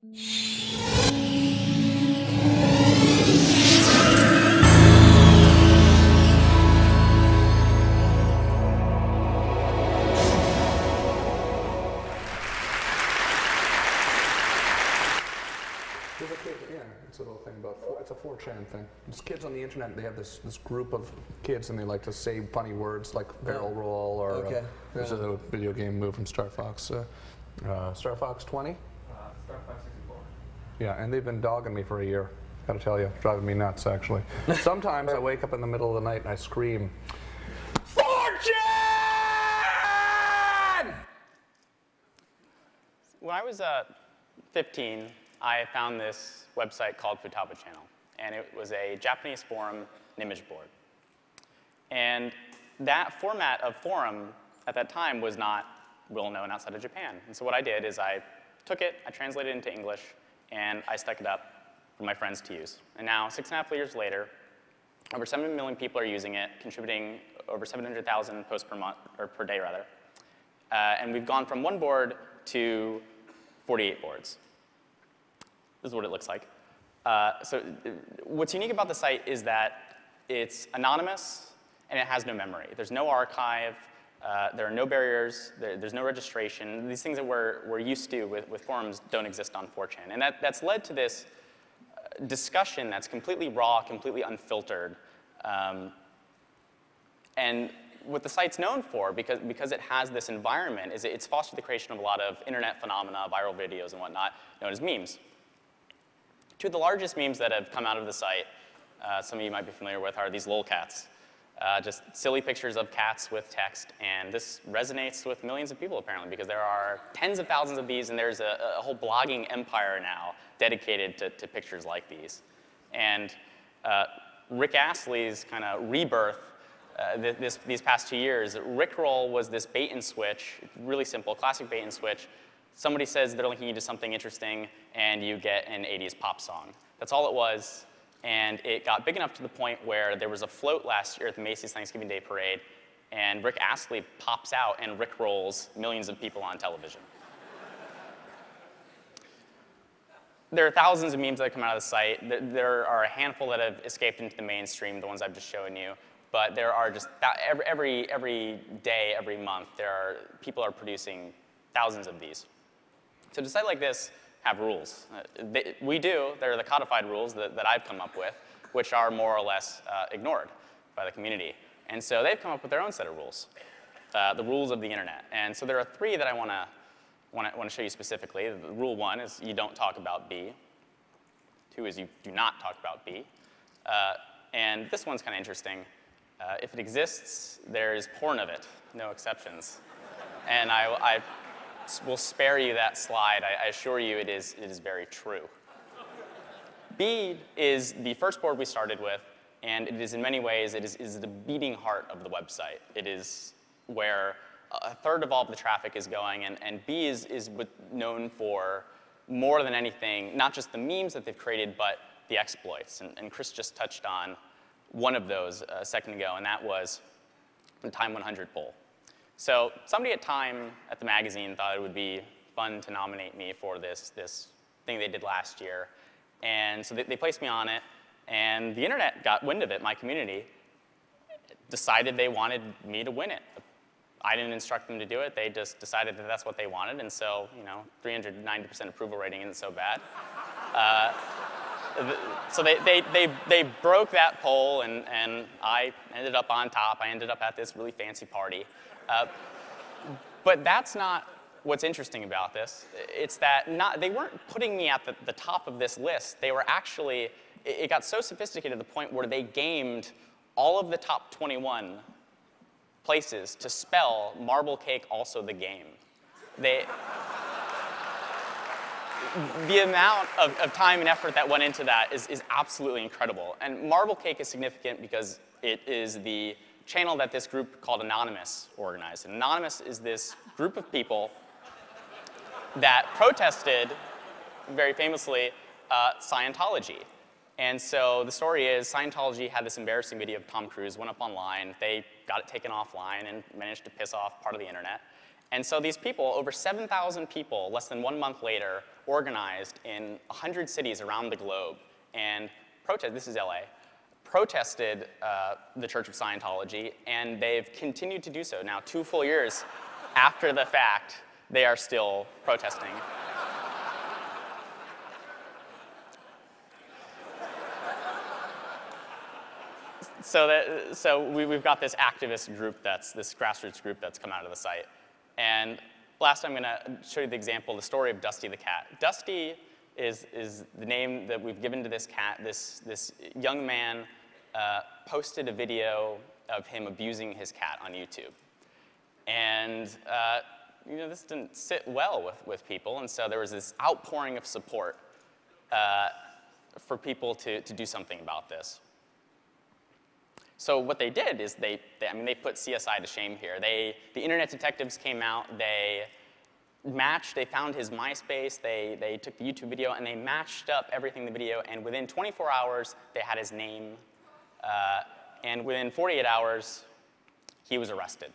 There's a kid, yeah, it's a little thing about, it's a 4chan thing. There's kids on the internet, they have this group of kids and they like to say funny words like barrel roll or there's a video game move from Star Fox. Star Fox 20? Star Fox 64. Yeah, and they've been dogging me for a year. Gotta tell you, driving me nuts actually. Sometimes I wake up in the middle of the night and I scream, 4chan! When I was 15, I found this website called Futaba Channel, and it was a Japanese forum and image board. And that format of forum at that time was not well known outside of Japan. And so what I did is I took it, I translated it into English, and I stuck it up for my friends to use. And now, 6.5 years later, over 7 million people are using it, contributing over 700,000 posts per month, or per day rather. And we've gone from 1 board to 48 boards. This is what it looks like. So what's unique about the site is that it's anonymous and it has no memory. There's no archive. There are no barriers. There's no registration. These things that we're used to with forums don't exist on 4chan. And that's led to this discussion that's completely raw, completely unfiltered. And what the site's known for, because it has this environment, is it's fostered the creation of a lot of internet phenomena, viral videos and whatnot, known as memes. Two of the largest memes that have come out of the site, some of you might be familiar with, are these lolcats. Just silly pictures of cats with text, and this resonates with millions of people apparently, because there are tens of thousands of these, and there's a whole blogging empire now dedicated to pictures like these. And Rick Astley's kind of rebirth these past 2 years, Rickroll was this bait and switch, really simple, classic bait and switch. Somebody says they're linking you to something interesting, and you get an 80s pop song. That's all it was, and it got big enough to the point where there was a float last year at the Macy's Thanksgiving Day Parade, and Rick Astley pops out and rickrolls millions of people on television. There are thousands of memes that come out of the site. There are a handful that have escaped into the mainstream, the ones I've just shown you. But there are just, every day, every month, people are producing thousands of these. So to a site like this have rules. We do. They're the codified rules that I've come up with, which are more or less ignored by the community. And so they've come up with their own set of rules, the rules of the internet. And so there are 3 that I want to show you specifically. Rule 1 is you don't talk about B. 2 is you do not talk about B. And this one's kind of interesting. If it exists, there's porn of it, no exceptions. And I will spare you that slide. I assure you it is very true. B is the first board we started with, and it is in many ways, it is the beating heart of the website. It is where a third of all of the traffic is going, and B is known for more than anything, not just the memes that they've created, but the exploits. And Chris just touched on one of those a second ago, and that was the Time 100 poll. So somebody at Time at the magazine thought it would be fun to nominate me for this thing they did last year. And so they placed me on it, and the internet got wind of it, my community, decided they wanted me to win it. I didn't instruct them to do it. They just decided that that's what they wanted, and so, 390% approval rating isn't so bad. So they broke that poll, and I ended up on top. I ended up at this really fancy party. But that's not what's interesting about this. It's that they weren't putting me at the top of this list. They were actually, it got so sophisticated to the point where they gamed all of the top 21 places to spell Marble Cake also the game. The amount of time and effort that went into that is absolutely incredible. And Marble Cake is significant because it is the channel that this group called Anonymous organized. And Anonymous is this group of people that protested, very famously, Scientology. And so the story is Scientology had this embarrassing video of Tom Cruise, went up online. They got it taken offline and managed to piss off part of the internet. And so these people, over 7,000 people, less than 1 month later, organized in 100 cities around the globe and this is LA, protested the Church of Scientology, and they've continued to do so. Now, 2 full years after the fact, they are still protesting. So we've got this activist group this grassroots group that's come out of the site. And last I'm going to show you the example, the story of Dusty the cat. Dusty is the name that we've given to this cat. This young man posted a video of him abusing his cat on YouTube. And this didn't sit well with people, and so there was this outpouring of support for people to do something about this. So what they did is they put CSI to shame here. The internet detectives came out, they found his MySpace, they took the YouTube video, and they matched up everything in the video, and within 24 hours, they had his name, and within 48 hours, he was arrested.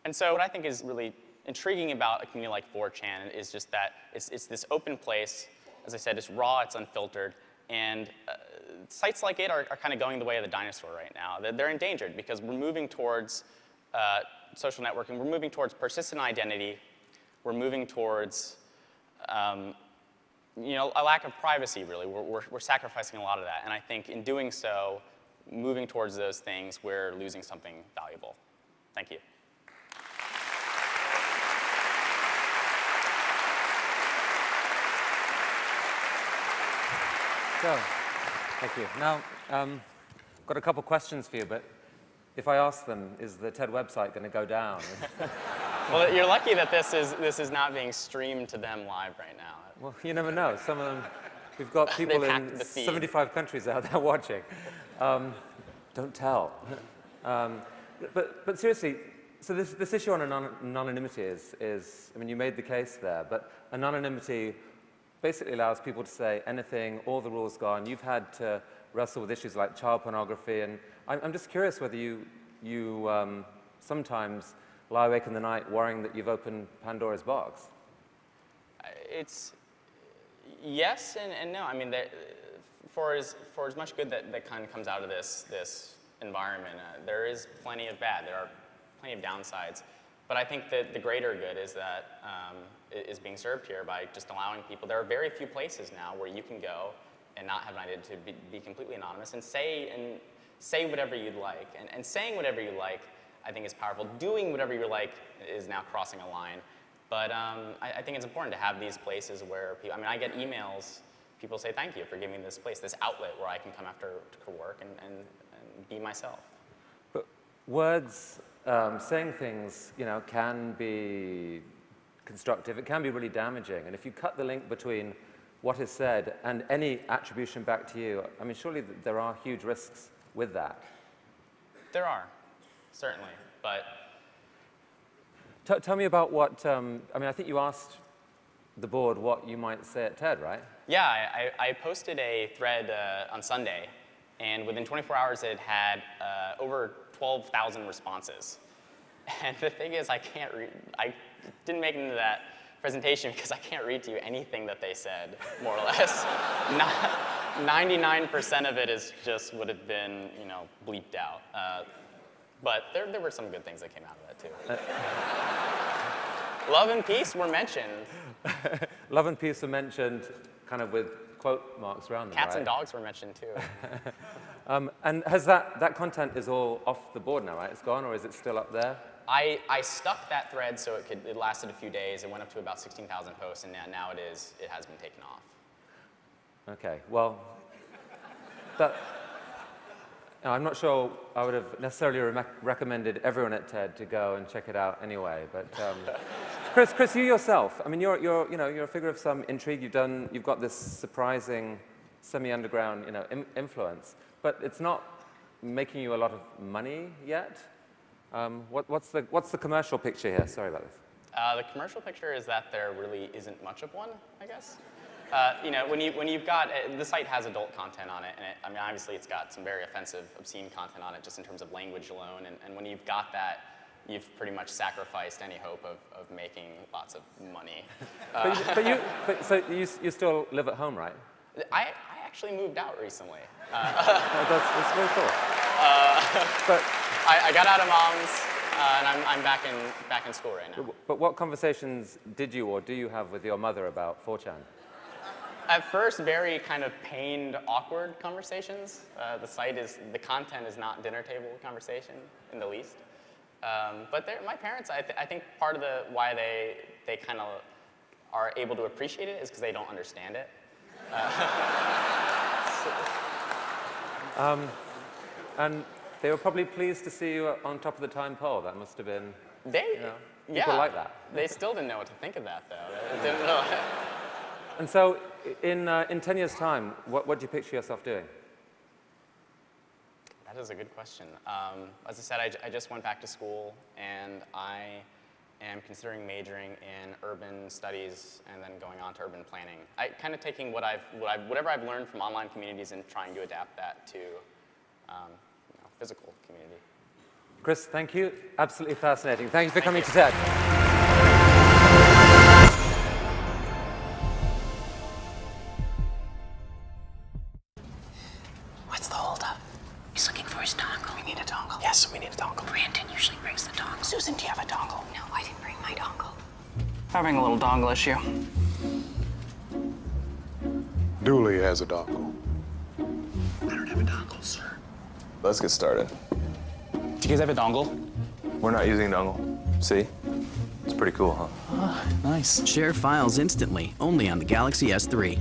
And so what I think is really intriguing about a community like 4chan is just that it's this open place. As I said, it's raw, it's unfiltered, and sites like it are kind of going the way of the dinosaur right now. They're endangered because we're moving towards social networking. We're moving towards persistent identity. We're moving towards a lack of privacy, really. We're sacrificing a lot of that, and I think in doing so, moving towards those things, we're losing something valuable. Thank you. So, thank you. Now, got a couple questions for you, but if I ask them, is the TED website going to go down? Well, you're lucky that this is not being streamed to them live right now. Well, you never know. Some of them, we've got people in 75 countries out there watching. Don't tell. But seriously, so this issue on anonymity is, I mean, you made the case there, but anonymity basically allows people to say anything, all the rules gone. You've had to wrestle with issues like child pornography, and I'm just curious whether you sometimes lie awake in the night worrying that you've opened Pandora's box. It's yes and no. I mean, for as much good that kind of comes out of this environment, there is plenty of bad. There are plenty of downsides. But I think that the greater good is that is being served here by just allowing people. There are very few places now where you can go and not have an identity, to be completely anonymous and say whatever you'd like. And saying whatever you like, I think, is powerful. Doing whatever you like is now crossing a line. But I think it's important to have these places where people, I mean, I get emails, people say, thank you for giving me this place, this outlet where I can come after work and be myself. But words, saying things, can be constructive. It can be really damaging. And if you cut the link between what is said and any attribution back to you, I mean, surely there are huge risks with that. There are, certainly, but... Tell me about what, I mean, I think you asked the board what you might say at TED, right? Yeah, I posted a thread on Sunday, and within 24 hours it had over 12,000 responses. And the thing is, I didn't make it into that presentation because I can't read to you anything that they said, more or less. 99% of it would have been, bleeped out. But there were some good things that came out of that, too. Love and peace were mentioned. Love and peace were mentioned kind of with quote marks around them, Cats right? and dogs were mentioned, too. And has that content is all off the board now, right? It's gone, or is it still up there? I stuck that thread so it lasted a few days. It went up to about 16,000 posts, and now it has been taken off. Okay, well, I'm not sure I would have necessarily recommended everyone at TED to go and check it out anyway. But Chris, you yourself, I mean, you're a figure of some intrigue. You've got this surprising semi-underground, influence, but it's not making you a lot of money yet. What's the commercial picture here? Sorry about this. The commercial picture is that there really isn't much of one, I guess. You know, when you've got, the site has adult content on it, and I mean, obviously it's got some very offensive, obscene content on it just in terms of language alone, and when you've got that, you've pretty much sacrificed any hope of making lots of money. So you still live at home, right? I actually moved out recently. That's very cool. I got out of mom's, and I'm back in school right now. But what conversations did you or do you have with your mother about 4chan? At first, very kind of pained, awkward conversations. The content is not dinner table conversation in the least. But my parents, I think part of why they kind of are able to appreciate it is because they don't understand it. And they were probably pleased to see you on top of the time pole. That must have been, people like that. They still didn't know what to think of that, though. They didn't know. And so, in 10 years' time, what do you picture yourself doing? That is a good question. As I said, I just went back to school, and I am considering majoring in urban studies and then going on to urban planning. Kind of taking whatever I've learned from online communities and trying to adapt that to physical community. Chris, thank you. Absolutely fascinating. Thank you for coming to TED. What's the holdup? He's looking for his dongle. We need a dongle. Yes, we need a dongle. Brandon usually brings the dongle. Susan, do you have a dongle? No, I didn't bring my dongle. Having a little dongle issue. Dooley has a dongle. I don't have a dongle, sir. Let's get started. Do you guys have a dongle? We're not using a dongle. See? It's pretty cool, huh? Nice. Share files instantly, only on the Galaxy S3.